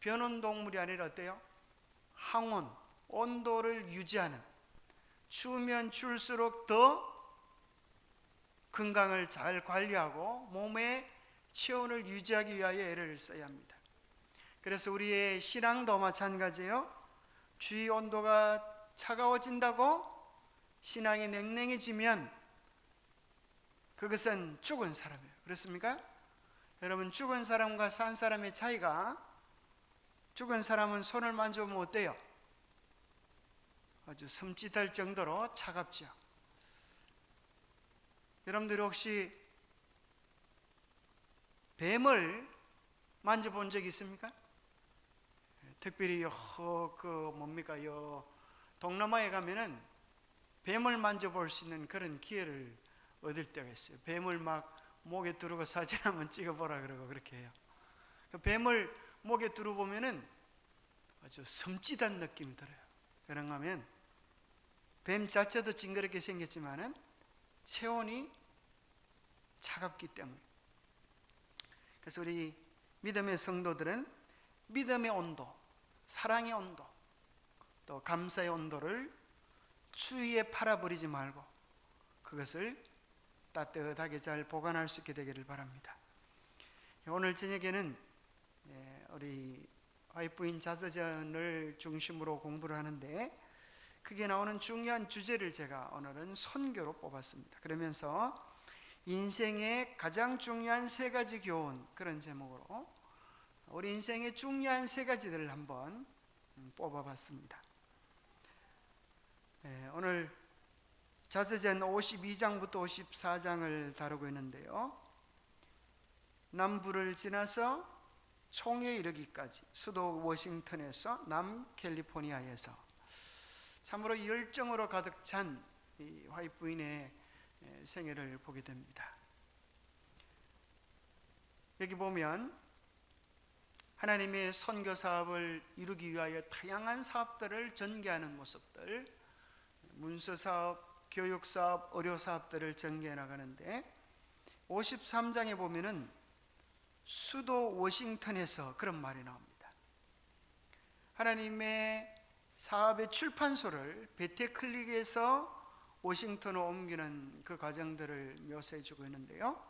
변온동물이 아니라 어때요? 항온, 온도를 유지하는, 추우면 추울수록 더 건강을 잘 관리하고 몸의 체온을 유지하기 위하여 애를 써야 합니다. 그래서 우리의 신앙도 마찬가지예요. 주위 온도가 차가워진다고 신앙이 냉랭해지면 그것은 죽은 사람이에요. 그렇습니까? 여러분, 죽은 사람과 산 사람의 차이가, 죽은 사람은 손을 만져보면 어때요? 아주 섬찟할 정도로 차갑죠. 여러분들이 혹시 뱀을 만져본 적 있습니까? 특별히 뭡니까? 동남아에 가면은 뱀을 만져볼 수 있는 그런 기회를 얻을 때가 있어요. 뱀을 막 목에 두르고 사진 한번 찍어보라 그러고 그렇게 해요. 뱀을 목에 두르고 보면은 아주 섬찟한 느낌이 들어요. 그런가 하면 뱀 자체도 징그럽게 생겼지만은 체온이 차갑기 때문에. 그래서 우리 믿음의 성도들은 믿음의 온도, 사랑의 온도, 또 감사의 온도를 추위에 팔아버리지 말고 그것을 따뜻하게 잘 보관할 수 있게 되기를 바랍니다. 오늘 저녁에는 우리 와이프인 자서전을 중심으로 공부를 하는데 그게 나오는 중요한 주제를 제가 오늘은 선교로 뽑았습니다. 그러면서 인생의 가장 중요한 세 가지 교훈, 그런 제목으로 우리 인생의 중요한 세 가지들을 한번 뽑아봤습니다. 오늘 자서전 52장부터 54장을 다루고 있는데요, 남부를 지나서 총에 이르기까지 수도 워싱턴에서 남캘리포니아에서 참으로 열정으로 가득 찬 이 화이트부인의 생애를 보게 됩니다. 여기 보면 하나님의 선교 사업을 이루기 위하여 다양한 사업들을 전개하는 모습들, 문서 사업, 교육 사업, 의료 사업들을 전개해 나가는데 53장에 보면은 수도 워싱턴에서 그런 말이 나옵니다. 하나님의 사업의 출판소를 베테클릭에서 워싱턴으로 옮기는 그 과정들을 묘사해 주고 있는데요,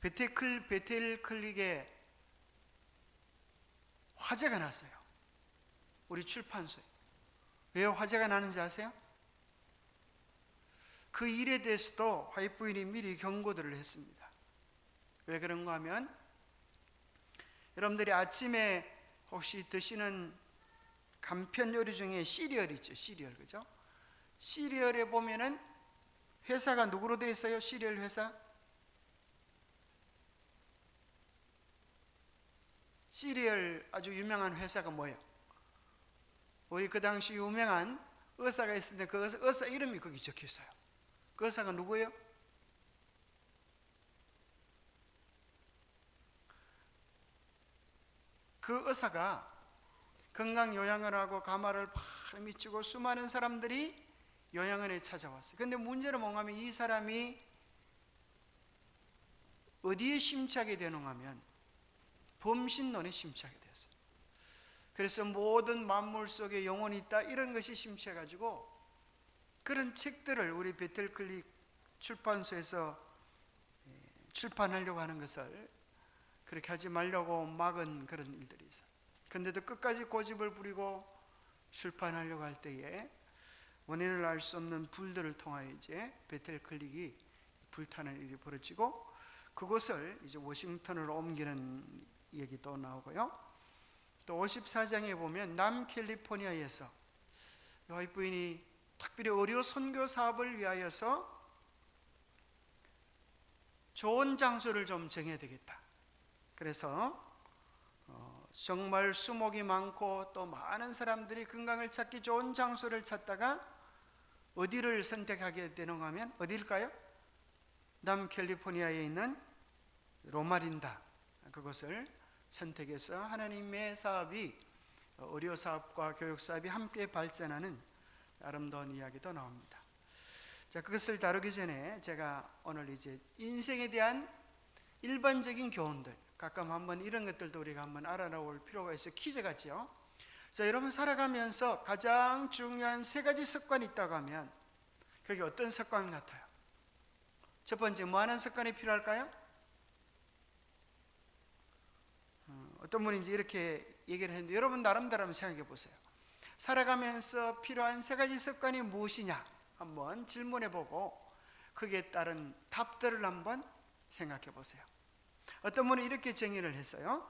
베텔클릭에 화재가 났어요. 우리 출판소에. 왜 화재가 나는지 아세요? 그 일에 대해서도 화이트 부인이 미리 경고들을 했습니다. 왜 그런가 하면 여러분들이 아침에 혹시 드시는 간편 요리 중에 시리얼 있죠. 시리얼, 그죠? 시리얼에 보면은 회사가 누구로 되어 있어요? 시리얼 회사? 시리얼 아주 유명한 회사가 뭐예요? 우리 그 당시 유명한 의사가 있었는데 그 의사 이름이 거기 적혀 있어요. 그 의사가 누구예요? 그 의사가 건강 요양을 하고 가마를 팍 미치고 수많은 사람들이 요양원에 찾아왔어요. 그런데 문제는 뭔가 하면 이 사람이 어디에 심취하게 되는가 하면 범신론에 심취하게 되었어요. 그래서 모든 만물 속에 영혼이 있다, 이런 것이 심취해가지고 그런 책들을 우리 베텔클릭 출판소에서 출판하려고 하는 것을 그렇게 하지 말려고 막은 그런 일들이 있어요. 그런데도 끝까지 고집을 부리고 출판하려고 할 때에 원인을 알 수 없는 불들을 통하여 이제 베텔클릭이 불타는 일이 벌어지고 그곳을 이제 워싱턴으로 옮기는 얘기도 나오고요. 또 54장에 보면 남캘리포니아에서 화이트 부인이 특별히 의료 선교 사업을 위하여서 좋은 장소를 좀 정해야 되겠다. 그래서 정말 수목이 많고 또 많은 사람들이 건강을 찾기 좋은 장소를 찾다가 어디를 선택하게 되는가 하면 어디일까요? 남캘리포니아에 있는 로마린다, 그것을 선택해서 하나님의 사업이, 의료 사업과 교육 사업이 함께 발전하는 아름다운 이야기도 나옵니다. 자, 그것을 다루기 전에 제가 오늘 이제 인생에 대한 일반적인 교훈들, 가끔 한번 이런 것들도 우리가 한번 알아볼 필요가 있어요. 퀴즈 같지요. 자, 여러분 살아가면서 가장 중요한 세 가지 습관이 있다고 하면 그게 어떤 습관 같아요? 첫 번째, 뭐 하는 습관이 필요할까요? 어떤 분이 이제 이렇게 얘기를 했는데 여러분 나름대로 한번 생각해 보세요. 살아가면서 필요한 세 가지 습관이 무엇이냐 한번 질문해 보고 거기에 따른 답들을 한번 생각해 보세요. 어떤 분이 이렇게 정의를 했어요.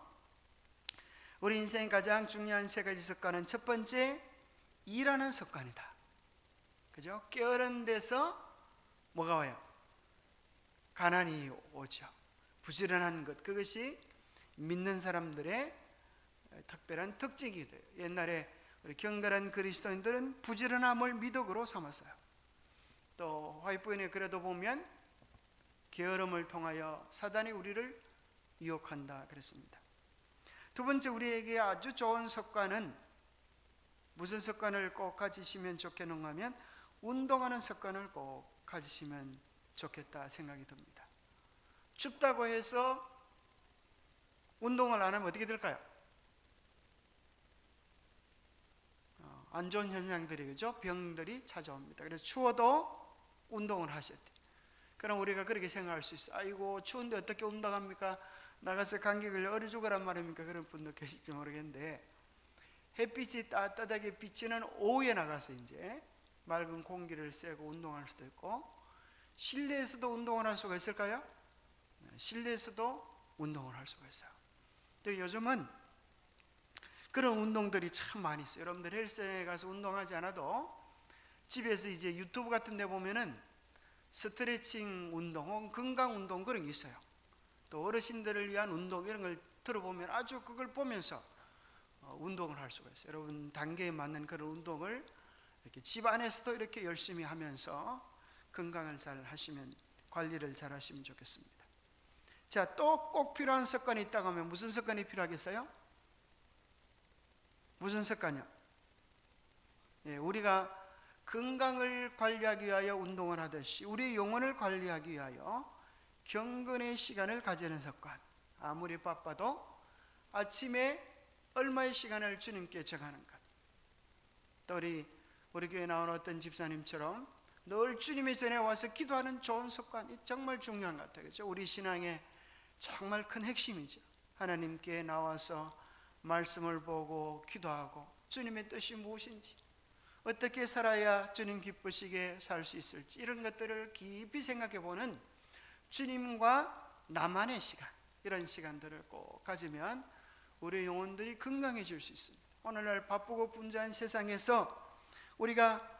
우리 인생의 가장 중요한 세 가지 습관은 첫 번째, 일하는 습관이다. 그죠? 게으른 데서 뭐가 와요? 가난이 오죠. 부지런한 것, 그것이 믿는 사람들의 특별한 특징이 돼요. 옛날에 우리 경건한 그리스도인들은 부지런함을 미덕으로 삼았어요. 또 화이트보이네 글에도 보면 게으름을 통하여 사단이 우리를 유혹한다 그랬습니다. 두 번째, 우리에게 아주 좋은 습관은 무슨 습관을 꼭 가지시면 좋겠는가 하면 운동하는 습관을 꼭 가지시면 좋겠다 생각이 듭니다. 춥다고 해서 운동을 안 하면 어떻게 될까요? 안 좋은 현상들이, 그죠? 병들이 찾아옵니다. 그래서 추워도 운동을 하셔야 돼요. 그럼 우리가 그렇게 생각할 수 있어요. 아이고 추운데 어떻게 운동합니까? 나가서 감기 걸려 얼어 죽으란 말입니까? 그런 분도 계실지 모르겠는데, 햇빛이 따뜻하게 비치는 오후에 나가서 이제 맑은 공기를 쐬고 운동할 수도 있고, 실내에서도 운동을 할 수가 있을까요? 실내에서도 운동을 할 수가 있어요. 근데 요즘은 그런 운동들이 참 많이 있어요. 여러분들 헬스장에 가서 운동하지 않아도 집에서 이제 유튜브 같은 데 보면은 스트레칭 운동 혹은 건강 운동 그런 게 있어요. 또 어르신들을 위한 운동 이런 걸 들어보면 아주 그걸 보면서 운동을 할 수가 있어요. 여러분 단계에 맞는 그런 운동을 이렇게 집 안에서도 이렇게 열심히 하면서 건강을 잘 하시면, 관리를 잘 하시면 좋겠습니다. 자, 또 꼭 필요한 습관이 있다고 하면 무슨 습관이 필요하겠어요? 무슨 습관이요? 예, 우리가 건강을 관리하기 위하여 운동을 하듯이 우리의 영혼을 관리하기 위하여 경건의 시간을 가지는 습관. 아무리 바빠도 아침에 얼마의 시간을 주님께 정하는 것. 또 우리 교회에 나온 어떤 집사님처럼 늘 주님의 전에 와서 기도하는 좋은 습관이 정말 중요한 것 같아요. 그렇죠? 우리 신앙의 정말 큰 핵심이죠. 하나님께 나와서 말씀을 보고 기도하고 주님의 뜻이 무엇인지, 어떻게 살아야 주님 기쁘시게 살 수 있을지, 이런 것들을 깊이 생각해 보는 주님과 나만의 시간, 이런 시간들을 꼭 가지면 우리 영혼들이 건강해질 수 있습니다. 오늘날 바쁘고 분주한 세상에서 우리가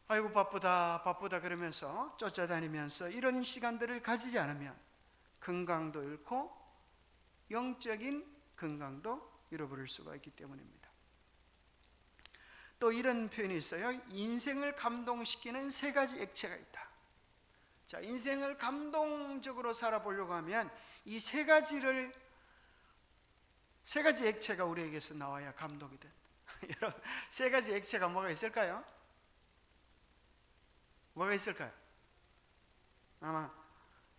아이고 바쁘다 그러면서 쫓아다니면서 이런 시간들을 가지지 않으면 건강도 잃고 영적인 건강도 잃어버릴 수가 있기 때문입니다. 또 이런 표현이 있어요. 인생을 감동시키는 세 가지 액체가 있다. 자, 인생을 감동적으로 살아보려고 하면 이 세 가지 액체가 우리에게서 나와야 감동이 된다. 여러분, 세 가지 액체가 뭐가 있을까요? 뭐가 있을까요? 아마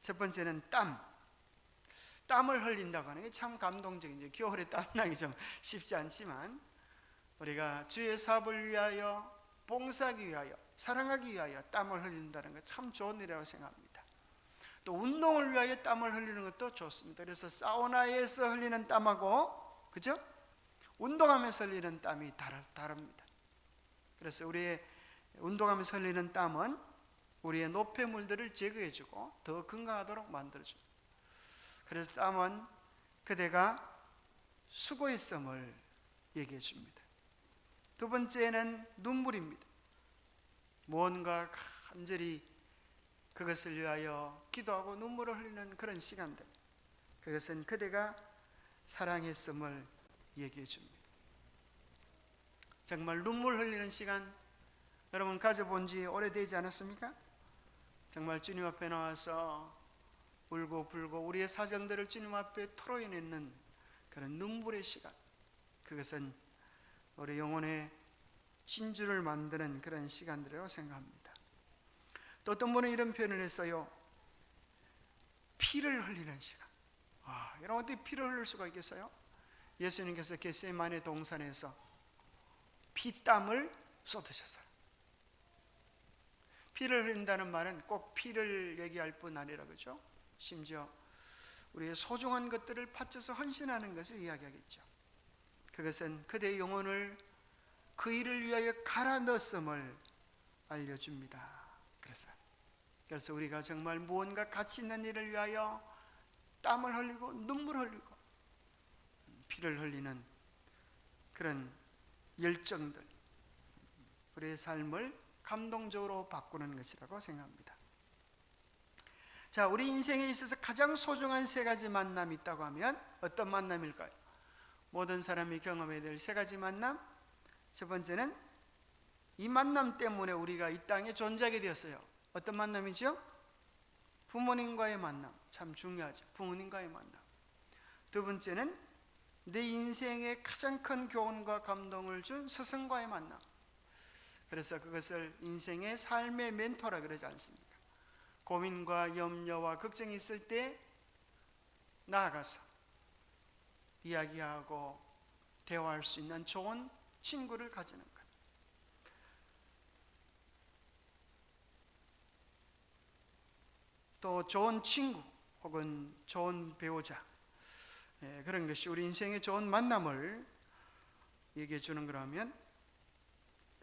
첫 번째는 땀을 흘린다고 하는 게 참 감동적이죠. 겨울에 땀나기 좀 쉽지 않지만 우리가 주의 사업을 위하여, 봉사하기 위하여, 사랑하기 위하여 땀을 흘린다는 것 참 좋은 일이라고 생각합니다. 또 운동을 위하여 땀을 흘리는 것도 좋습니다. 그래서 사우나에서 흘리는 땀하고, 그죠? 운동하면서 흘리는 땀이 다릅니다. 그래서 우리의 운동하면서 흘리는 땀은 우리의 노폐물들을 제거해주고 더 건강하도록 만들어줍니다. 그래서 땀은 그대가 수고했음을 얘기해 줍니다. 두 번째는 눈물입니다. 뭔가 간절히 그것을 위하여 기도하고 눈물을 흘리는 그런 시간들, 그것은 그대가 사랑했음을 얘기해 줍니다. 정말 눈물 흘리는 시간 여러분 가져본 지 오래되지 않았습니까? 정말 주님 앞에 나와서 울고 불고 우리의 사정들을 주님 앞에 토로해내는 그런 눈물의 시간, 그것은 우리 영혼의 진주를 만드는 그런 시간들이라고 생각합니다. 또 어떤 분은 이런 표현을 했어요. 피를 흘리는 시간. 여러분 어떻게 피를 흘릴 수가 있겠어요? 예수님께서 겟세마네 동산에서 피땀을 쏟으셨어요. 피를 흘린다는 말은 꼭 피를 얘기할 뿐 아니라, 그죠? 심지어 우리의 소중한 것들을 바쳐서 헌신하는 것을 이야기하겠죠. 그것은 그대의 영혼을 그 일을 위하여 갈아 넣었음을 알려줍니다. 그래서 우리가 정말 무언가 가치 있는 일을 위하여 땀을 흘리고 눈물을 흘리고 피를 흘리는 그런 열정들, 우리의 삶을 감동적으로 바꾸는 것이라고 생각합니다. 자, 우리 인생에 있어서 가장 소중한 세 가지 만남이 있다고 하면 어떤 만남일까요? 모든 사람이 경험해야 될 세 가지 만남. 첫 번째는 이 만남 때문에 우리가 이 땅에 존재하게 되었어요. 어떤 만남이죠? 부모님과의 만남, 참 중요하죠. 부모님과의 만남. 두 번째는 내 인생에 가장 큰 교훈과 감동을 준 스승과의 만남. 그래서 그것을 인생의 삶의 멘토라 그러지 않습니까? 고민과 염려와 걱정이 있을 때 나아가서 이야기하고 대화할 수 있는 좋은 친구를 가지는 것. 또 좋은 친구 혹은 좋은 배우자, 그런 것이 우리 인생의 좋은 만남을 얘기해 주는 거라면,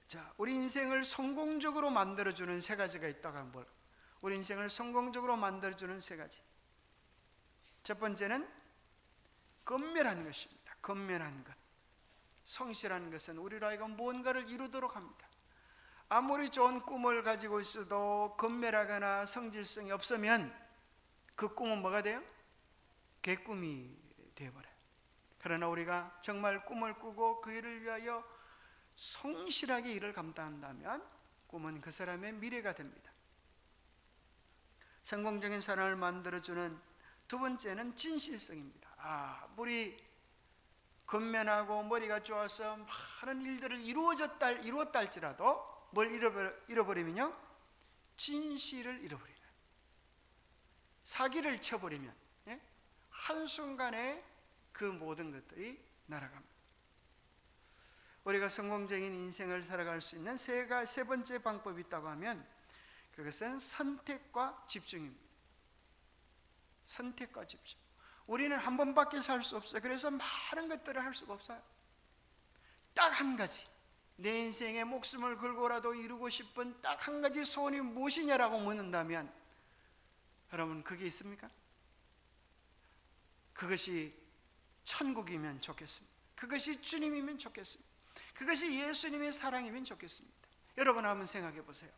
자, 우리 인생을 성공적으로 만들어주는 세 가지가 있다고 하면 뭘? 우리 인생을 성공적으로 만들어주는 세 가지. 첫 번째는 건면하는 것입니다. 건면하는 것. 성실한 것은 우리로 하여금 무언가를 이루도록 합니다. 아무리 좋은 꿈을 가지고 있어도 건면하거나 성실성이 없으면 그 꿈은 뭐가 돼요? 개꿈이 되어버려요. 그러나 우리가 정말 꿈을 꾸고 그 일을 위하여 성실하게 일을 감당한다면 꿈은 그 사람의 미래가 됩니다. 성공적인 사람을 만들어주는 두 번째는 진실성입니다. 우리 건면하고 머리가 좋아서 많은 일들을 이루었다 할지라도 뭘 잃어버리면요? 진실을 잃어버리면, 사기를 쳐버리면 한순간에 그 모든 것들이 날아갑니다. 우리가 성공적인 인생을 살아갈 수 있는 세 번째 방법이 있다고 하면 그것은 선택과 집중입니다. 선택과 집중. 우리는 한 번밖에 살 수 없어요. 그래서 많은 것들을 할 수가 없어요. 딱 한 가지, 내 인생에 목숨을 걸고라도 이루고 싶은 딱 한 가지 소원이 무엇이냐라고 묻는다면 여러분, 그게 있습니까? 그것이 천국이면 좋겠습니다. 그것이 주님이면 좋겠습니다. 그것이 예수님의 사랑이면 좋겠습니다. 여러분 한번 생각해 보세요.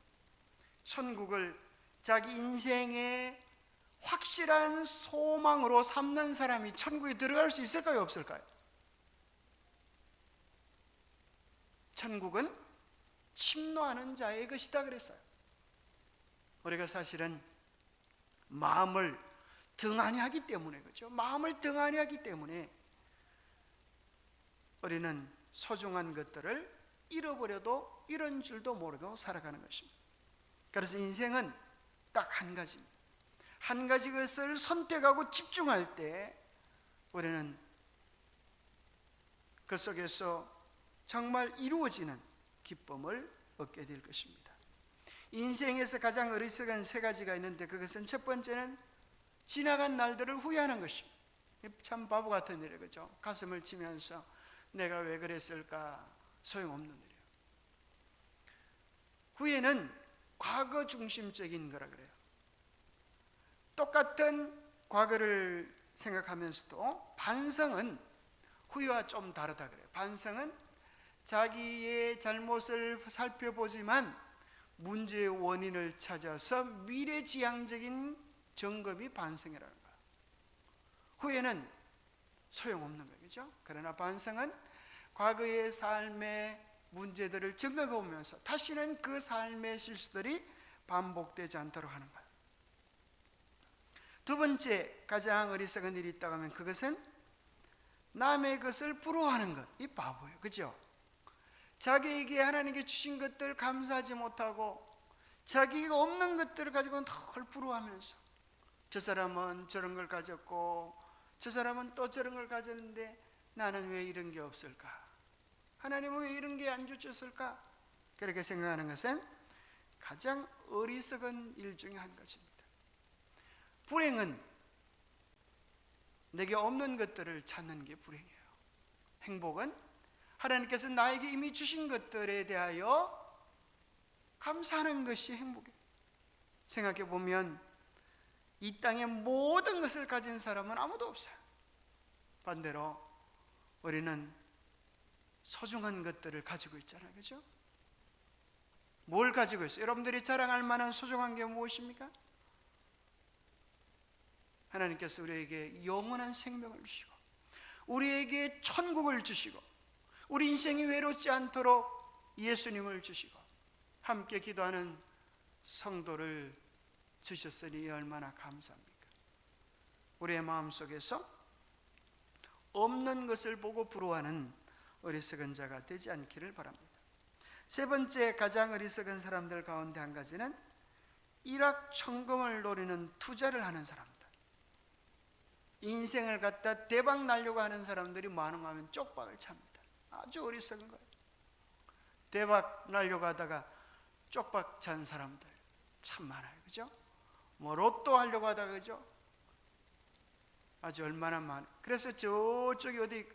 천국을 자기 인생의 확실한 소망으로 삼는 사람이 천국에 들어갈 수 있을까요, 없을까요? 천국은 침노하는 자의 것이다 그랬어요. 우리가 사실은 마음을 등한히 하기 때문에, 그렇죠? 마음을 등한히 하기 때문에 우리는 소중한 것들을 잃어버려도 잃은 줄도 모르고 살아가는 것입니다. 그래서 인생은 딱 한 가지입니다. 한 가지 것을 선택하고 집중할 때 우리는 그 속에서 정말 이루어지는 기쁨을 얻게 될 것입니다. 인생에서 가장 어리석은 세 가지가 있는데, 그것은 첫 번째는 지나간 날들을 후회하는 것입니다. 참 바보 같은 일이에요, 그렇죠? 가슴을 치면서 내가 왜 그랬을까? 소용없는 일이에요. 후회는 과거 중심적인 거라 그래요. 똑같은 과거를 생각하면서도 반성은 후회와 좀 다르다 그래요. 반성은 자기의 잘못을 살펴보지만 문제의 원인을 찾아서 미래지향적인 점검이 반성이라는 거예요. 후회는 소용없는 거예요, 그렇죠? 그러나 반성은 과거의 삶의 문제들을 점검해 보면서 다시는 그 삶의 실수들이 반복되지 않도록 하는 거예요. 두 번째 가장 어리석은 일이 있다고 하면 그것은 남의 것을 부러워하는 것. 이 바보예요, 그렇죠? 자기에게 하나님께 주신 것들 감사하지 못하고 자기가 없는 것들을 가지고 늘 부러워하면서 저 사람은 저런 걸 가졌고 저 사람은 또 저런 걸 가졌는데 나는 왜 이런 게 없을까? 하나님은 왜 이런 게 안 주셨을까? 그렇게 생각하는 것은 가장 어리석은 일 중에 한 가지입니다. 불행은 내게 없는 것들을 찾는 게 불행이에요. 행복은 하나님께서 나에게 이미 주신 것들에 대하여 감사하는 것이 행복이에요. 생각해 보면 이 땅의 모든 것을 가진 사람은 아무도 없어요. 반대로 우리는 소중한 것들을 가지고 있잖아요. 그렇죠? 뭘 가지고 있어요? 여러분들이 자랑할 만한 소중한 게 무엇입니까? 하나님께서 우리에게 영원한 생명을 주시고 우리에게 천국을 주시고 우리 인생이 외롭지 않도록 예수님을 주시고 함께 기도하는 성도를 주셨으니 얼마나 감사합니까? 우리의 마음속에서 없는 것을 보고 부러워하는 어리석은 자가 되지 않기를 바랍니다. 세 번째, 가장 어리석은 사람들 가운데 한 가지는 일확천금을 노리는 투자를 하는 사람들. 인생을 갖다 대박 날려고 하는 사람들이 많으면 쪽박을 찹니다. 아주 어리석은 거예요. 대박 날려고 하다가 쪽박 찬 사람들 참 많아요. 그죠? 뭐 로또 하려고 하다가, 그죠? 아주 얼마나 많아요. 그래서 저쪽이 어디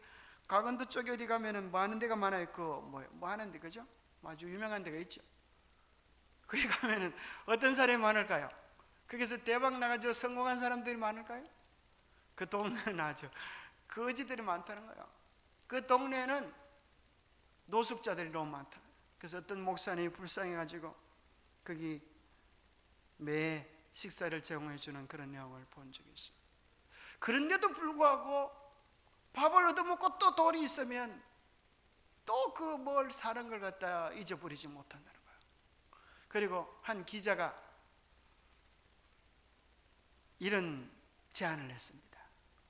강원도 쪽에 어디 가면은 많은 데가 많아요. 뭐 하는데, 그죠? 아주 유명한 데가 있죠. 거기 가면은 어떤 사람이 많을까요? 거기서 대박 나가지고 성공한 사람들이 많을까요? 그 동네는 아주 거지들이 많다는 거예요. 그 동네는 노숙자들이 너무 많다. 그래서 어떤 목사님이 불쌍해가지고 거기 매 식사를 제공해 주는 그런 내용을 본 적이 있습니다. 그런데도 불구하고 밥을 얻어먹고 또 돈이 있으면 또 그 뭘 사는 걸 갖다 잊어버리지 못한다는 거예요. 그리고 한 기자가 이런 제안을 했습니다.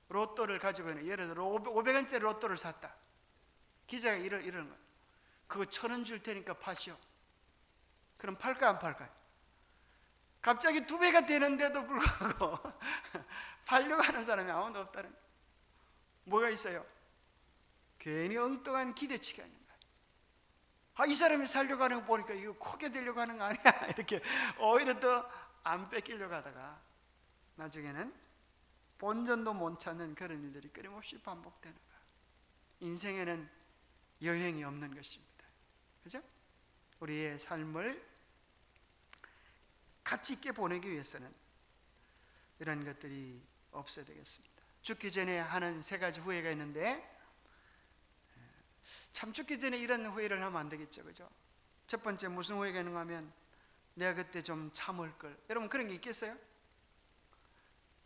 로또를 가지고 있는, 예를 들어 500원짜리 로또를 샀다. 기자가 이런 거예요. 그거 1,000원 줄 테니까 파시오. 그럼 팔까 안 팔까요? 갑자기 2배가 되는데도 불구하고 팔려고 하는 사람이 아무도 없다는 거예요. 뭐가 있어요? 괜히 엉뚱한 기대치가 있는 거예요. 이 사람이 살려고 하는 거 보니까 이거 크게 되려고 하는 거 아니야? 이렇게 오히려 더 안 뺏기려고 하다가 나중에는 본전도 못 찾는 그런 일들이 끊임없이 반복되는 거예요. 인생에는 여행이 없는 것입니다. 그죠? 우리의 삶을 가치 있게 보내기 위해서는 이런 것들이 없어야 되겠습니다. 죽기 전에 하는 3가지 후회가 있는데, 참 죽기 전에 이런 후회를 하면 안 되겠죠. 그죠? 첫 번째, 무슨 후회가 있는가 하면 내가 그때 좀 참을 걸. 여러분 그런 게 있겠어요?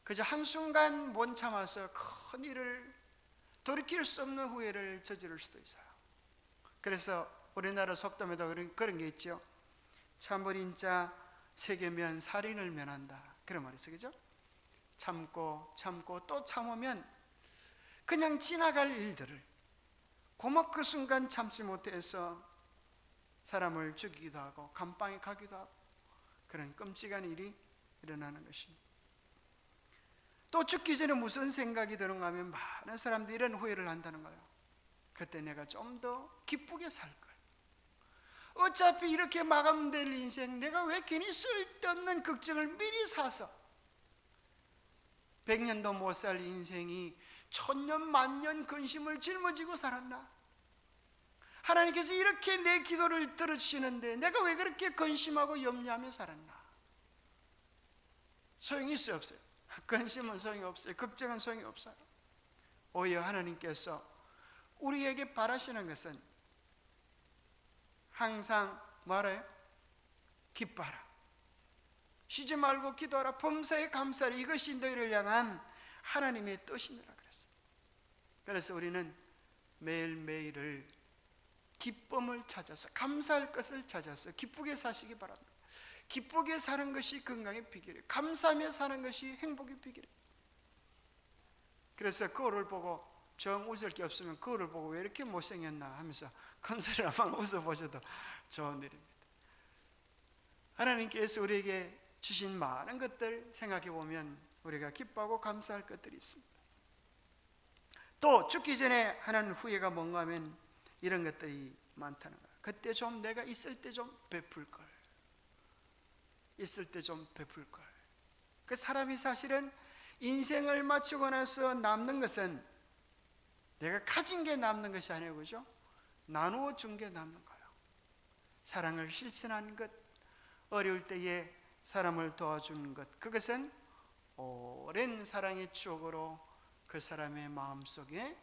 그저 한순간 못 참아서 큰 일을 돌이킬 수 없는 후회를 저지를 수도 있어요. 그래서 우리나라 속담에도 그런 게 있죠. 참을인 자 새겨면 살인을 면한다, 그런 말이 있어요. 그죠? 참고 또 참으면 그냥 지나갈 일들을 고막 그 순간 참지 못해서 사람을 죽이기도 하고 감방에 가기도 하고 그런 끔찍한 일이 일어나는 것입니다. 또 죽기 전에 무슨 생각이 드는가 하면 많은 사람들이 이런 후회를 한다는 거예요. 그때 내가 좀 더 기쁘게 살 걸. 어차피 이렇게 마감될 인생, 내가 왜 괜히 쓸데없는 걱정을 미리 사서 100년도 못 살 인생이 1000년 만년 근심을 짊어지고 살았나? 하나님께서 이렇게 내 기도를 들어주시는데 내가 왜 그렇게 근심하고 염려하며 살았나? 소용이 있어요, 없어요? 근심은 소용이 없어요. 걱정은 소용이 없어요. 오히려 하나님께서 우리에게 바라시는 것은 항상 말해요. 기뻐하라. 쉬지 말고 기도하라. 범사에 감사하라. 이것이 너희를 향한 하나님의 뜻이니라 그랬어요. 그래서 우리는 매일매일을 기쁨을 찾아서, 감사할 것을 찾아서 기쁘게 사시기 바랍니다. 기쁘게 사는 것이 건강의 비결이에요. 감사하며 사는 것이 행복의 비결이에요. 그래서 거울을 보고 정 웃을 게 없으면 거울을 보고 왜 이렇게 못생겼나 하면서 큰소리를 한번 웃어보셔도 좋은 일입니다. 하나님께서 우리에게 주신 많은 것들 생각해 보면 우리가 기뻐하고 감사할 것들이 있습니다. 또 죽기 전에 하는 후회가 뭔가 하면 이런 것들이 많다는 거야. 그때 좀 내가 있을 때 좀 베풀 걸. 있을 때 좀 베풀 걸. 그 사람이 사실은 인생을 마치고 나서 남는 것은 내가 가진 게 남는 것이 아니에요, 그죠? 나누어 준 게 남는 거예요. 사랑을 실천한 것, 어려울 때에 사람을 도와주는 것, 그것은 오랜 사랑의 추억으로 그 사람의 마음속에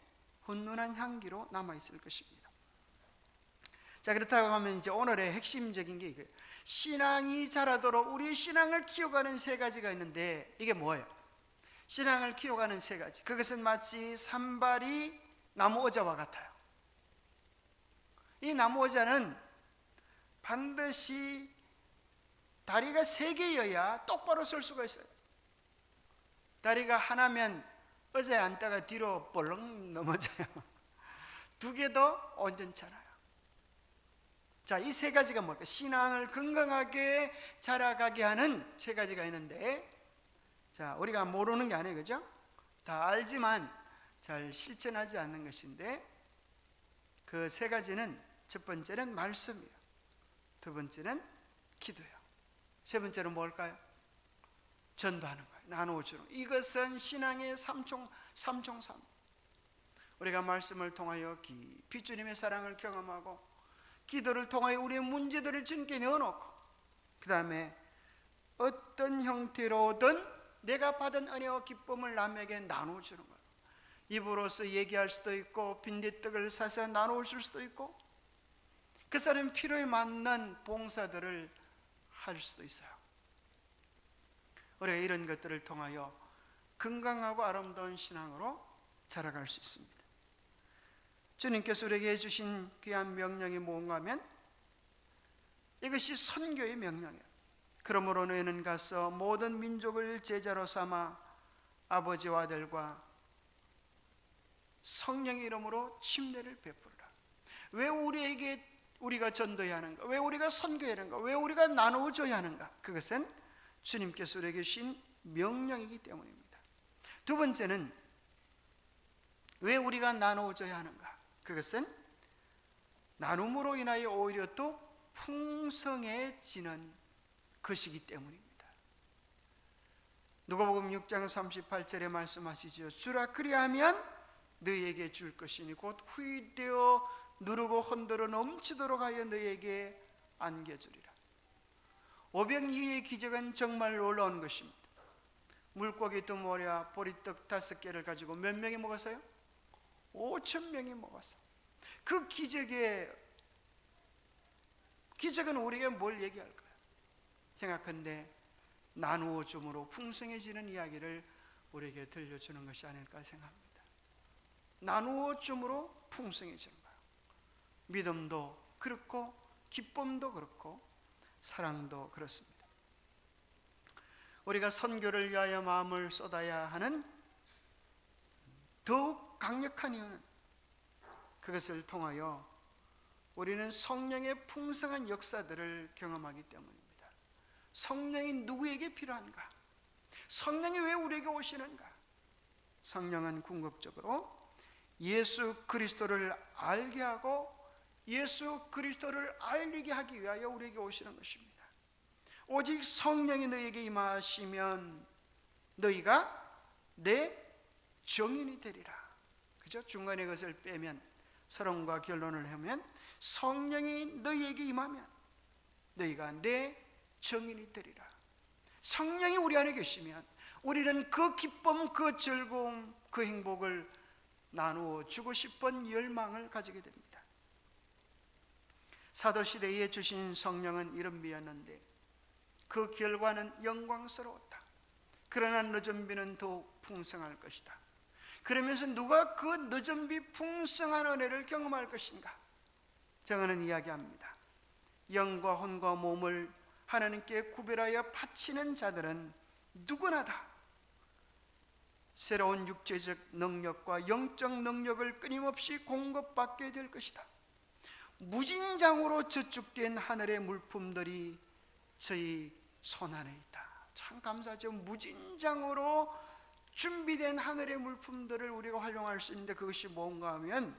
훈훈한 향기로 남아있을 것입니다. 자, 그렇다고 하면 이제 오늘의 핵심적인 게 이거예요. 신앙이 자라도록 우리 신앙을 키워가는 세 가지가 있는데, 이게 뭐예요? 신앙을 키워가는 세 가지, 그것은 마치 산발이 나무 의자와 같아요. 이 나무 의자는 반드시 다리가 세 개여야 똑바로 설 수가 있어요. 다리가 하나면 의자에 앉다가 뒤로 벌렁 넘어져요. 두 개도 온전찮아요. 자, 이 세 가지가 뭘까? 신앙을 건강하게 자라가게 하는 세 가지가 있는데, 자, 우리가 모르는 게 아니에요, 그죠? 다 알지만 잘 실천하지 않는 것인데, 그 세 가지는 첫 번째는 말씀이에요. 두 번째는 기도예요. 세 번째는 뭘까요? 전도하는 거예요. 나누어주는. 이것은 신앙의 삼총. 우리가 말씀을 통하여 깊이 주님의 사랑을 경험하고, 기도를 통하여 우리의 문제들을 주님께 내어놓고, 그 다음에 어떤 형태로든 내가 받은 은혜와 기쁨을 남에게 나눠주는 거예요. 입으로서 얘기할 수도 있고, 빈대떡을 사서 나눠줄 수도 있고, 그 사람 필요에 맞는 봉사들을 할 수도 있어요. 우리가 이런 것들을 통하여 건강하고 아름다운 신앙으로 자라갈 수 있습니다. 주님께서 우리에게 해주신 귀한 명령이 뭔가 하면 이것이 선교의 명령이에요. 그러므로 너희는 가서 모든 민족을 제자로 삼아 아버지와 아들과 성령의 이름으로 침례를 베풀으라. 왜 우리가 전도해야 하는가? 왜 우리가 선교해야 하는가? 왜 우리가 나누어줘야 하는가? 그것은 주님께서 우리에게 주신 명령이기 때문입니다. 두 번째는 왜 우리가 나누어줘야 하는가? 그것은 나눔으로 인하여 오히려 또 풍성해지는 것이기 때문입니다. 누가복음 6장 38절에 말씀하시죠. 주라 그리하면 너희에게 줄 것이니 곧 후히되어 누르고 흔들어 넘치도록 하여 너희에게 안겨주리라. 오병이의 기적은 정말 놀라운 것입니다. 물고기 두 마리와 보리떡 5개를 가지고 몇 명이 먹었어요? 5,000명이 먹었어. 그 기적은 우리에게 뭘 얘기할까요? 생각한데 나누어 줌으로 풍성해지는 이야기를 우리에게 들려주는 것이 아닐까 생각합니다. 나누어 줌으로 풍성해지는 거예요. 믿음도 그렇고 기쁨도 그렇고 사랑도 그렇습니다. 우리가 선교를 위하여 마음을 쏟아야 하는 더욱 강력한 이유는 그것을 통하여 우리는 성령의 풍성한 역사들을 경험하기 때문입니다. 성령이 누구에게 필요한가? 성령이 왜 우리에게 오시는가? 성령은 궁극적으로 예수 그리스도를 알게 하고 예수 그리스도를 알리게 하기 위하여 우리에게 오시는 것입니다. 오직 성령이 너희에게 임하시면 너희가 내 증인이 되리라. 그죠? 중간에 것을 빼면 서론과 결론을 하면 성령이 너희에게 임하면 너희가 내 증인이 되리라. 성령이 우리 안에 계시면 우리는 그 기쁨, 그 즐거움, 그 행복을 나누어 주고 싶은 열망을 가지게 됩니다. 사도시대에 주신 성령은 이름비였는데 그 결과는 영광스러웠다. 그러나 늦은 비는 더욱 풍성할 것이다. 그러면서 누가 그 늦은 비 풍성한 은혜를 경험할 것인가? 저는 이야기합니다. 영과 혼과 몸을 하나님께 구별하여 바치는 자들은 누구나 다 새로운 육체적 능력과 영적 능력을 끊임없이 공급받게 될 것이다. 무진장으로 저축된 하늘의 물품들이 저희 손 안에 있다. 참 감사하죠. 무진장으로 준비된 하늘의 물품들을 우리가 활용할 수 있는데, 그것이 뭔가 하면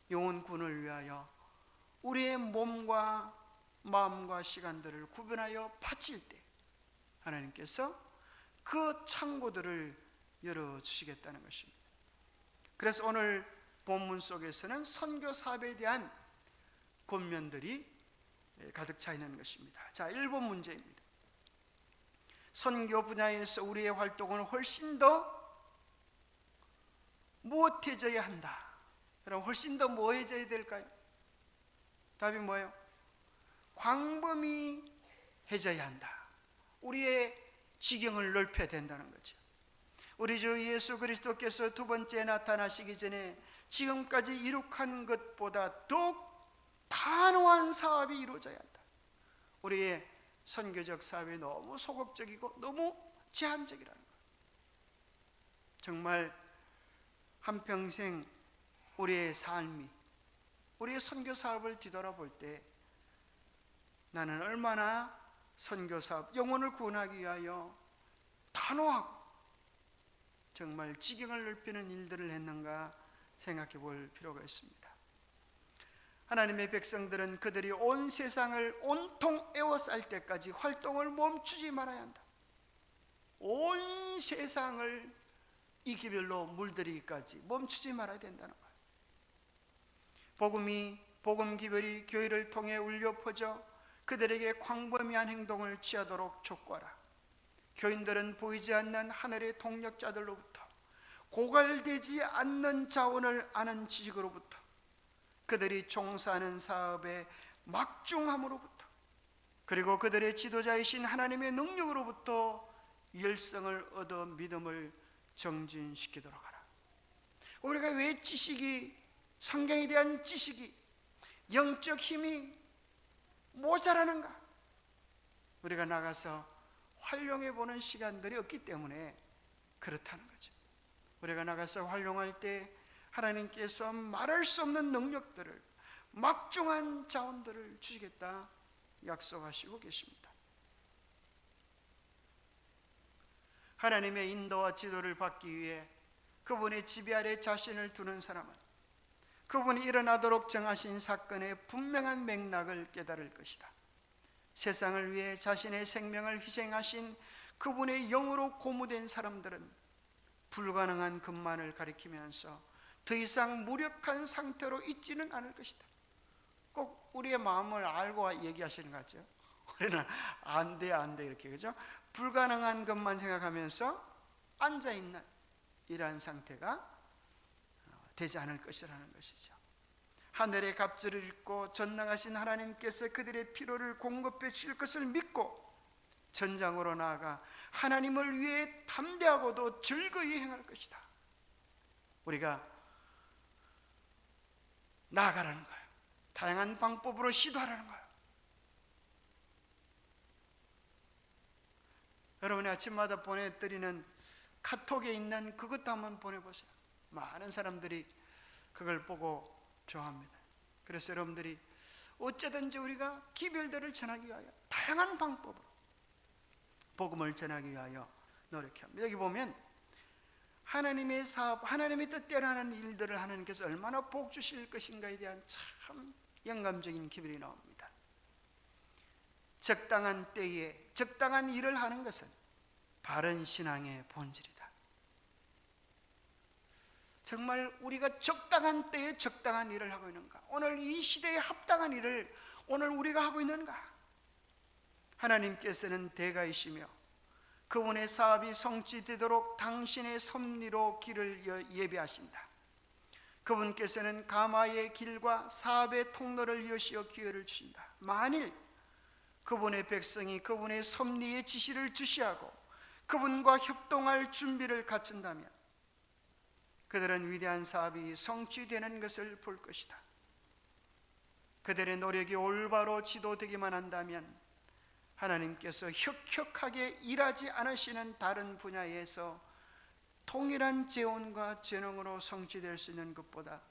영혼군을 위하여 우리의 몸과 마음과 시간들을 구분하여 바칠 때 하나님께서 그 창고들을 열어주시겠다는 것입니다. 그래서 오늘 본문 속에서는 선교 사업에 대한 권면들이 가득 차 있는 것입니다. 자, 1번 문제입니다. 선교 분야에서 우리의 활동은 훨씬 더 무엇해져야 한다. 그럼 훨씬 더 뭐해져야 될까요? 답이 뭐예요? 광범위해져야 한다. 우리의 지경을 넓혀야 된다는 거죠. 우리 주 예수 그리스도께서 두 번째 나타나시기 전에 지금까지 이룩한 것보다 더욱 단호한 사업이 이루어져야 한다. 우리의 선교적 사업이 너무 소극적이고 너무 제한적이라는 거예요. 정말 한평생 우리의 삶이, 우리의 선교 사업을 뒤돌아볼 때 나는 얼마나 선교 사업, 영혼을 구원하기 위하여 단호하고 정말 지경을 넓히는 일들을 했는가 생각해 볼 필요가 있습니다. 하나님의 백성들은 그들이 온 세상을 온통 에워쌀 때까지 활동을 멈추지 말아야 한다. 온 세상을 이 기별로 물들이기까지 멈추지 말아야 된다는 거예요. 복음 기별이 교회를 통해 울려 퍼져 그들에게 광범위한 행동을 취하도록 촉구하라. 교인들은 보이지 않는 하늘의 동력자들로부터, 고갈되지 않는 자원을 아는 지식으로부터, 그들이 종사하는 사업의 막중함으로부터, 그리고 그들의 지도자이신 하나님의 능력으로부터 열성을 얻어 믿음을 정진시키도록 하라. 우리가 왜 지식이, 성경에 대한 지식이, 영적 힘이 모자라는가? 우리가 나가서 활용해 보는 시간들이 없기 때문에 그렇다는 거죠. 우리가 나가서 활용할 때 하나님께서 말할 수 없는 능력들을, 막중한 자원들을 주시겠다 약속하시고 계십니다. 하나님의 인도와 지도를 받기 위해 그분의 지배 아래 자신을 두는 사람은 그분이 일어나도록 정하신 사건의 분명한 맥락을 깨달을 것이다. 세상을 위해 자신의 생명을 희생하신 그분의 영으로 고무된 사람들은 불가능한 것만을 가리키면서 더 이상 무력한 상태로 있지는 않을 것이다. 꼭 우리의 마음을 알고 얘기하시는 것 같죠? 우리는 안 돼 이렇게, 그죠? 불가능한 것만 생각하면서 앉아있는 이러한 상태가 되지 않을 것이라는 것이죠. 하늘의 갑절을 입고 전능하신 하나님께서 그들의 필요를 공급해 주실 것을 믿고 전장으로 나아가 하나님을 위해 담대하고도 즐거이 행할 것이다. 우리가 나아가라는 거예요. 다양한 방법으로 시도하라는 거예요. 여러분이 아침마다 보내드리는 카톡에 있는 그것도 한번 보내보세요. 많은 사람들이 그걸 보고 좋아합니다. 그래서 여러분들이 어쩌든지 우리가 기별들을 전하기 위하여 다양한 방법으로 복음을 전하기 위하여 노력합니다. 여기 보면 하나님의 사업, 하나님의 뜻대로 하는 일들을 하나님께서 얼마나 복 주실 것인가에 대한 참 영감적인 기별이 나옵니다. 적당한 때에 적당한 일을 하는 것은 바른 신앙의 본질이다. 정말 우리가 적당한 때에 적당한 일을 하고 있는가? 오늘 이 시대에 합당한 일을 오늘 우리가 하고 있는가? 하나님께서는 대가이시며 그분의 사업이 성취되도록 당신의 섭리로 길을 예비하신다. 그분께서는 가마의 길과 사업의 통로를 여시어 기회를 주신다. 만일 그분의 백성이 그분의 섭리의 지시를 주시하고 그분과 협동할 준비를 갖춘다면 그들은 위대한 사업이 성취되는 것을 볼 것이다. 그들의 노력이 올바로 지도되기만 한다면 하나님께서 혁혁하게 일하지 않으시는 다른 분야에서 동일한 재원과 재능으로 성취될 수 있는 것보다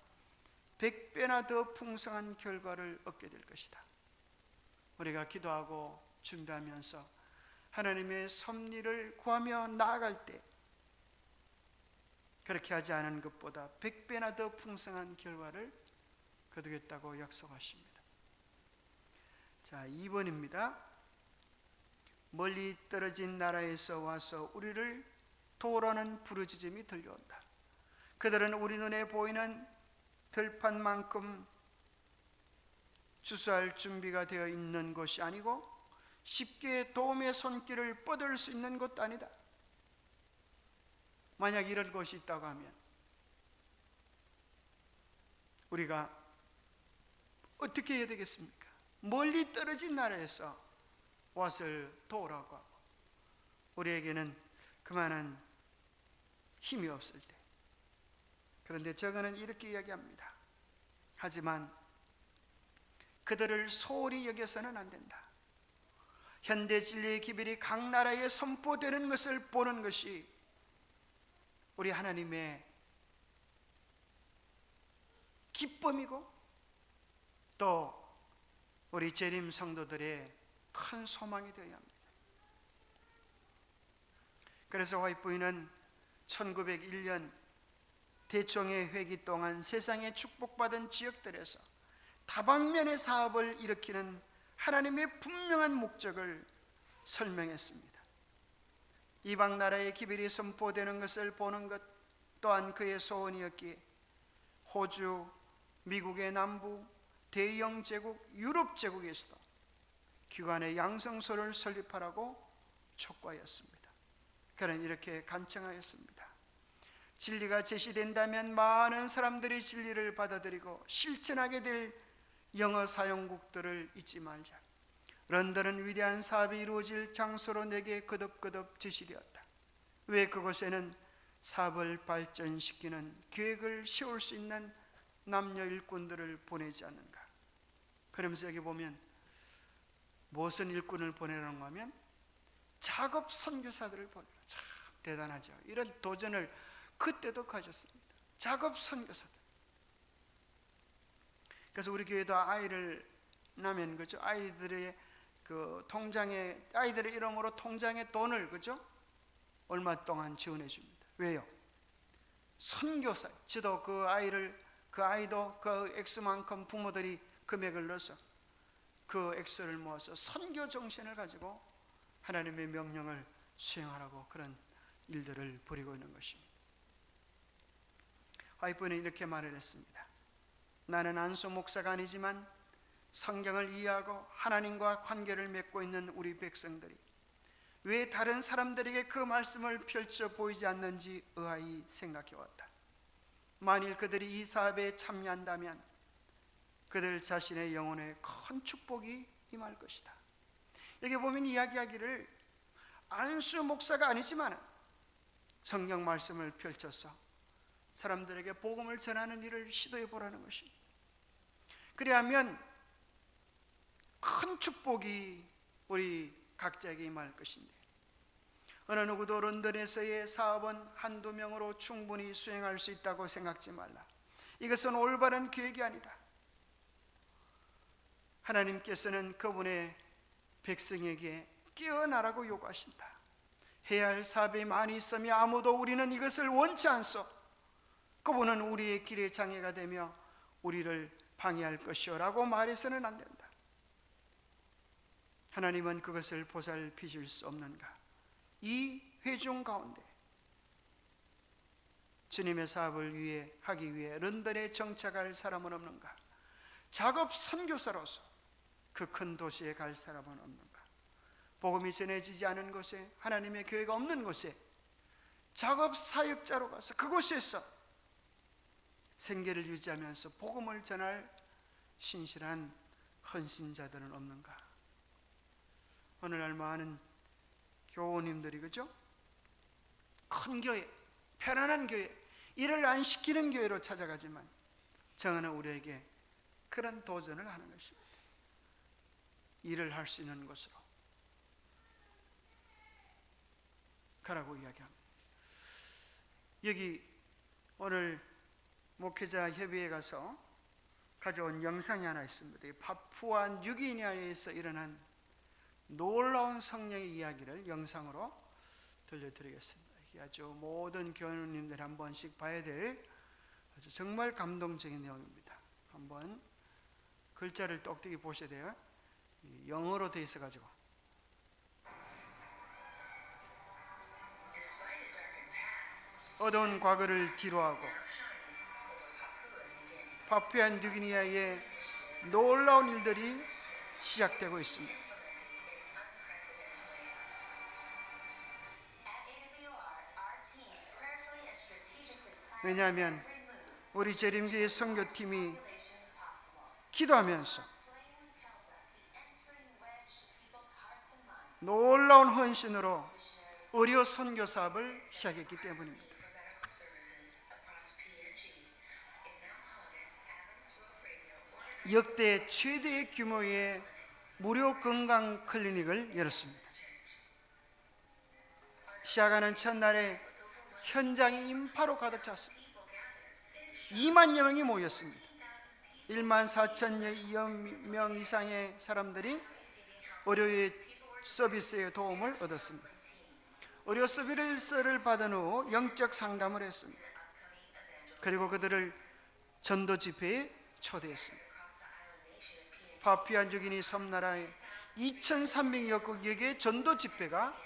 100배나 더 풍성한 결과를 얻게 될 것이다. 우리가 기도하고 준비하면서 하나님의 섭리를 구하며 나아갈 때 그렇게 하지 않은 것보다 100배나 더 풍성한 결과를 거두겠다고 약속하십니다. 자, 2번입니다. 멀리 떨어진 나라에서 와서 우리를 도우라는 부르짖음이 들려온다. 그들은 우리 눈에 보이는 들판만큼 주수할 준비가 되어 있는 것이 아니고 쉽게 도움의 손길을 뻗을 수 있는 것도 아니다. 만약 이런 것이 있다고 하면 우리가 어떻게 해야 되겠습니까? 멀리 떨어진 나라에서 와서 도우라고 하고 우리에게는 그만한 힘이 없을 때, 그런데 저거는 이렇게 이야기합니다. 하지만 그들을 소홀히 여겨서는 안 된다. 현대 진리의 기별이 각 나라에 선포되는 것을 보는 것이 우리 하나님의 기쁨이고 또 우리 재림 성도들의 큰 소망이 되어야 합니다. 그래서 화이트 부인은 1901년 대총회 회기 동안 세상에 축복받은 지역들에서 다방면의 사업을 일으키는 하나님의 분명한 목적을 설명했습니다. 이방 나라의 기별이 선포되는 것을 보는 것 또한 그의 소원이었기에 호주, 미국의 남부, 대영 제국, 유럽 제국에서도 기관의 양성소를 설립하라고 촉구하였습니다. 그는 이렇게 간청하였습니다. 진리가 제시된다면 많은 사람들이 진리를 받아들이고 실천하게 될 영어 사용국들을 잊지 말자. 런던은 위대한 사업이 이루어질 장소로 내게 거듭거듭 제시되었다. 왜 그곳에는 사업을 발전시키는 계획을 세울 수 있는 남녀 일꾼들을 보내지 않는가? 그러면서 여기 보면 무슨 일꾼을 보내라는 거면 작업 선교사들을 보내라. 참 대단하죠. 이런 도전을 그때도 가졌습니다. 작업 선교사들. 그래서 우리 교회도 아이를 낳으면 그죠? 아이들의 그 통장에 아이들의 이름으로 통장에 돈을 그죠? 얼마 동안 지원해 줍니다. 왜요? 선교사. 저도 그 아이도 그 액수만큼 부모들이 금액을 넣어서 그 액수를 모아서 선교 정신을 가지고 하나님의 명령을 수행하라고 그런 일들을 벌이고 있는 것입니다. 화이트는 이렇게 말을 했습니다. 나는 안수 목사가 아니지만 성경을 이해하고 하나님과 관계를 맺고 있는 우리 백성들이 왜 다른 사람들에게 그 말씀을 펼쳐 보이지 않는지 의아히 생각해 왔다. 만일 그들이 이 사업에 참여한다면 그들 자신의 영혼에 큰 축복이 임할 것이다. 여기 보면 이야기하기를 안수 목사가 아니지만 성경 말씀을 펼쳐서 사람들에게 복음을 전하는 일을 시도해 보라는 것입니다. 그래야면 큰 축복이 우리 각자에게 임할 것인데 어느 누구도 런던에서의 사업은 한두 명으로 충분히 수행할 수 있다고 생각지 말라. 이것은 올바른 계획이 아니다. 하나님께서는 그분의 백성에게 깨어나라고 요구하신다. 해야 할 사업이 많이 있으며 아무도 우리는 이것을 원치 않소. 그분은 우리의 길에 장애가 되며 우리를 방해할 것이오 라고 말해서는 안 된다. 하나님은 그것을 보살피실 수 없는가? 이 회중 가운데 주님의 사업을 하기 위해 런던에 정착할 사람은 없는가? 작업 선교사로서 그 큰 도시에 갈 사람은 없는가? 복음이 전해지지 않은 곳에, 하나님의 교회가 없는 곳에 작업 사역자로 가서 그곳에서 생계를 유지하면서 복음을 전할 신실한 헌신자들은 없는가? 오늘날 많은 교우님들이 그죠? 큰 교회, 편안한 교회, 일을 안 시키는 교회로 찾아가지만 정하는 우리에게 그런 도전을 하는 것입니다. 일을 할 수 있는 곳으로 가라고 이야기합니다. 여기 오늘 목회자 협의회 가서 가져온 영상이 하나 있습니다. 파푸아 뉴기니아에서 일어난 놀라운 성령의 이야기를 영상으로 들려드리겠습니다. 아주 모든 교우님들 한 번씩 봐야 될 아주 정말 감동적인 내용입니다. 한번 글자를 똑똑히 보셔야 돼요. 영어로 돼 있어가지고. 어두운 과거를 뒤로하고 파푸아 뉴기니아의 놀라운 일들이 시작되고 있습니다. 왜냐하면 우리 재림교회 선교팀이 기도하면서 놀라운 헌신으로 의료 선교 사업을 시작했기 때문입니다. 역대 최대의 규모의 무료 건강 클리닉을 열었습니다. 시작하는 첫날에 현장이 인파로 가득 찼습니다. 2만여 명이 모였습니다. 1만 4천여 명 이상의 사람들이 의료 서비스의 도움을 얻었습니다. 의료 서비스를 받은 후 영적 상담을 했습니다. 그리고 그들을 전도 집회에 초대했습니다. 파푸아 뉴기니 섬나라의 2,300여 국역의 전도 집회가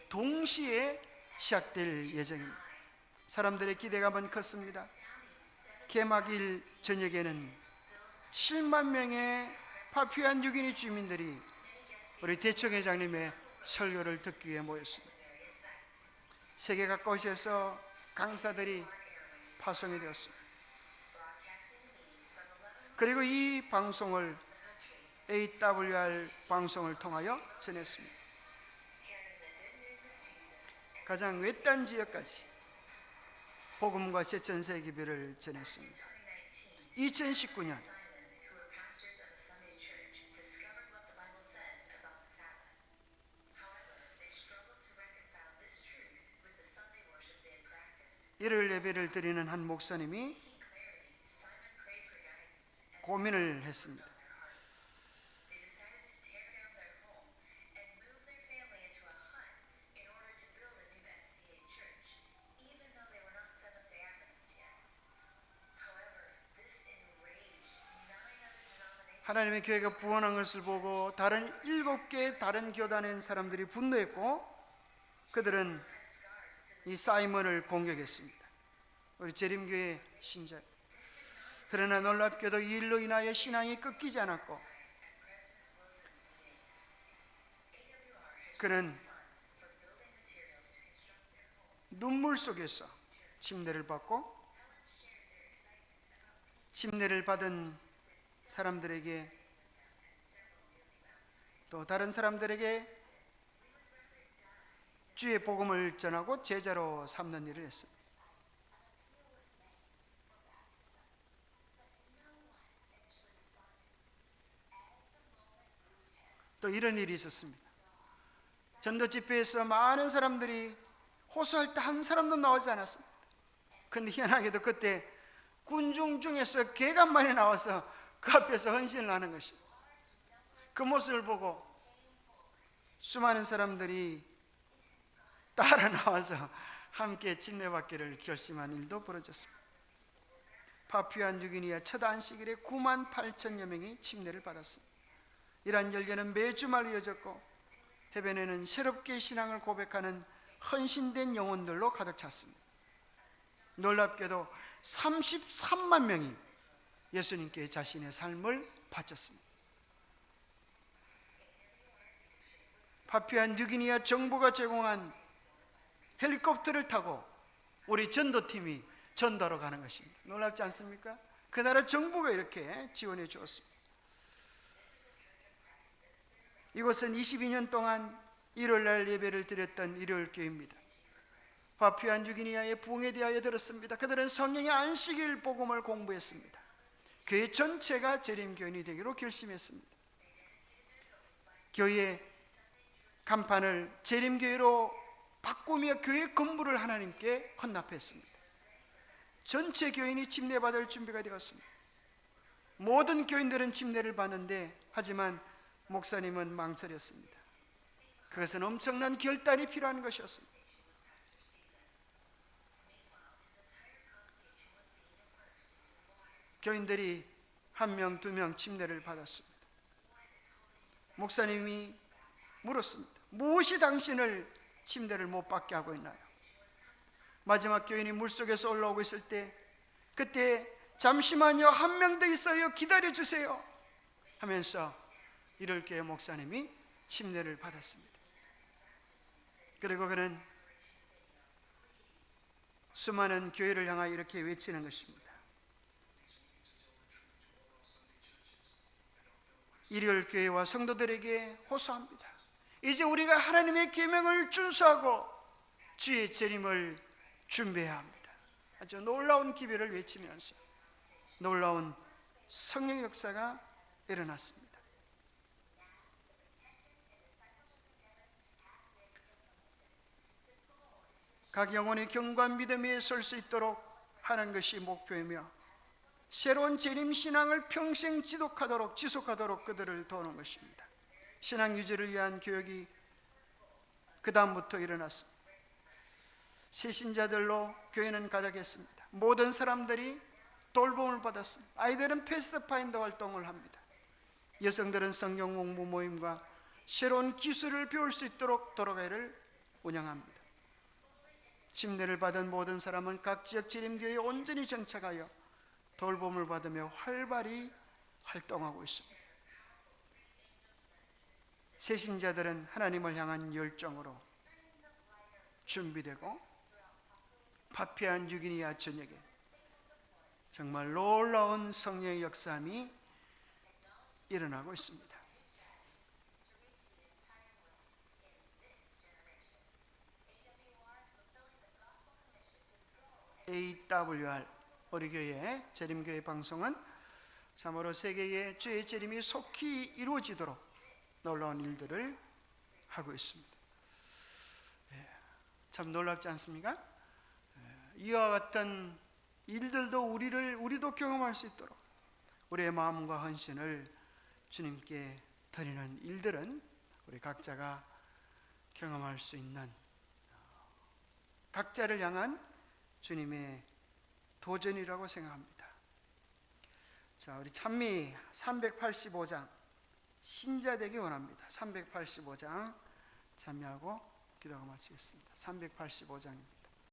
동시에 시작될 예정입니다. 사람들의 기대감은 컸습니다. 개막일 저녁에는 7만 명의 파푸아 뉴기니 주민들이 우리 대총 회장님의 설교를 듣기 위해 모였습니다. 세계 각곳에서 강사들이 파송이 되었습니다. 그리고 이 방송을 AWR 방송을 통하여 전했습니다. 가장 외딴 지역까지 복음과 제천세 기별을 전했습니다. 2019년 일요일 예배를 드리는 한 목사님이 고민을 했습니다. 하나님의 교회가 부원한 것을 보고 다른 7개 다른 교단의 사람들이 분노했고 그들은 이 사이먼을 공격했습니다. 우리 재림교회 신자. 그러나 놀랍게도 이 일로 인하여 신앙이 꺾이지 않았고 그는 눈물 속에서 침례를 받고 침례를 받은 사람들에게 또 다른 사람들에게 주의 복음을 전하고 제자로 삼는 일을 했습니다. 또 이런 일이 있었습니다. 전도 집회에서 많은 사람들이 호소할 때 한 사람도 나오지 않았습니다. 그런데 희한하게도 그때 군중 중에서 개가 한 마리 나와서 그 앞에서 헌신을 하는 것입니다. 그 모습을 보고 수많은 사람들이 따라 나와서 함께 침례받기를 결심한 일도 벌어졌습니다. 파푸아 뉴기니아 첫 안식일에 9만 8천여 명이 침례를 받았습니다. 이러한 열개는 매주말 이어졌고 해변에는 새롭게 신앙을 고백하는 헌신된 영혼들로 가득 찼습니다. 놀랍게도 33만 명이 예수님께 자신의 삶을 바쳤습니다. 파푸아 뉴기니아 정부가 제공한 헬리콥터를 타고 우리 전도팀이 전도하러 가는 것입니다. 놀랍지 않습니까? 그 나라 정부가 이렇게 지원해 주었습니다. 이곳은 22년 동안 일요일날 예배를 드렸던 일요일 교회입니다. 파푸아 뉴기니아의 부흥에 대하여 들었습니다. 그들은 성령의 안식일 복음을 공부했습니다. 교회 전체가 재림교인이 되기로 결심했습니다. 교회의 간판을 재림교회로 바꾸며 교회 건물을 하나님께 헌납했습니다. 전체 교인이 침례받을 준비가 되었습니다. 모든 교인들은 침례를 받는데 하지만 목사님은 망설였습니다. 그것은 엄청난 결단이 필요한 것이었습니다. 교인들이 1명, 2명 침례를 받았습니다. 목사님이 물었습니다. 무엇이 당신을 침례를 못 받게 하고 있나요? 마지막 교인이 물속에서 올라오고 있을 때, 그때 잠시만요, 1명 더 있어요, 기다려주세요 하면서 이를교회 목사님이 침례를 받았습니다. 그리고 그는 수많은 교회를 향하여 이렇게 외치는 것입니다. 일요일 교회와 성도들에게 호소합니다. 이제 우리가 하나님의 계명을 준수하고 주의 재림을 준비해야 합니다. 아주 놀라운 기별을 외치면서 놀라운 성령 역사가 일어났습니다. 각 영혼이 경고한 믿음 위에 설 수 있도록 하는 것이 목표이며, 새로운 재림 신앙을 평생 지속하도록 그들을 도우는 것입니다. 신앙 유지를 위한 교육이 그 다음부터 일어났습니다. 새신자들로 교회는 가득했습니다. 모든 사람들이 돌봄을 받았습니다. 아이들은 패스트파인더 활동을 합니다. 여성들은 성경 공부 모임과 새로운 기술을 배울 수 있도록 도로가이를 운영합니다. 침례를 받은 모든 사람은 각 지역 재림교회에 온전히 정착하여 돌봄을 받으며 활발히 활동하고 있습니다. 새신자들은 하나님을 향한 열정으로 준비되고, 파피안 뉴기니아 전역에 정말 놀라운 성령의 역사함이 일어나고 있습니다. AWR 우리 교회 재림교회 방송은 참으로 세계의 주의 재림이 속히 이루어지도록 놀라운 일들을 하고 있습니다. 참 놀랍지 않습니까? 이와 같은 일들도 우리도 경험할 수 있도록 우리의 마음과 헌신을 주님께 드리는 일들은 우리 각자가 경험할 수 있는, 각자를 향한 주님의 도전이라고 생각합니다. 자, 우리 찬미 385장 신자 되기 원합니다. 385장 찬미하고 기도하고 마치겠습니다. 385장입니다.